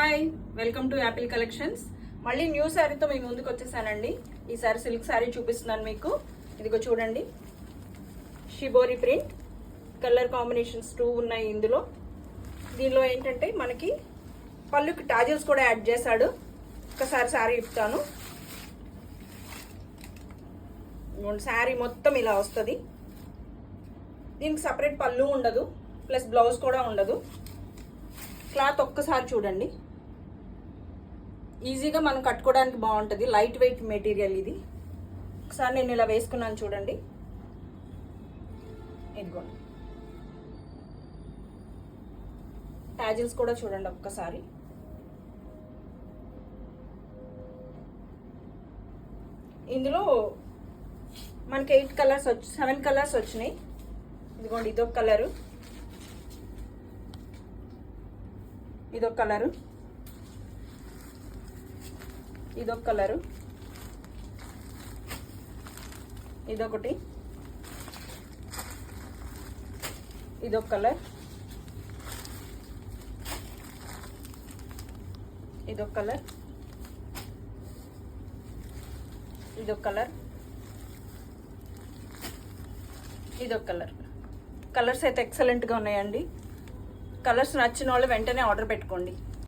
Hi, welcome to Apple collections. మళ్ళీ new శారీతో మీ ముందుకు వచ్చేసానండి. ఈ సారీ సిల్క్ శారీ చూపిస్తున్నాను మీకు. ఇదిగో చూడండి, షిబోరి ప్రింట్, కలర్ కాంబినేషన్స్ 2 ఉన్నాయి ఇందులో. దీనిలో ఏంటంటే మనకి పళ్ళుకి టాజిల్స్ కూడా యాడ్ చేశాడు. ఒకసారి శారీ ఇస్తాను. శారీ మొత్తం ఇలా వస్తుంది. దీనికి సపరేట్ పళ్ళు ఉండదు, ప్లస్ బ్లౌజ్ కూడా ఉండదు. క్లాత్ ఒక్కసారి చూడండి, ఈజీగా మనం కట్టుకోవడానికి బాగుంటుంది. లైట్ వెయిట్ మెటీరియల్ ఇది. ఒకసారి నేను ఇలా వేసుకున్నాను చూడండి. ఇదిగోండి, టాజిల్స్ కూడా చూడండి ఒక్కసారి. ఇందులో మనకి 7 కలర్స్ వచ్చినాయి. ఇదిగోండి, ఇదొక కలరు, ఇదొక కలరు, ఇదొక కలరు, ఇదొకటి, ఇదొక కలర్, ఇదొక కలర్, ఇదొక కలర్, ఇదొక కలర్. కలర్స్ అయితే ఎక్సలెంట్గా ఉన్నాయండి. కలర్స్ నచ్చిన వాళ్ళు వెంటనే ఆర్డర్ పెట్టుకోండి.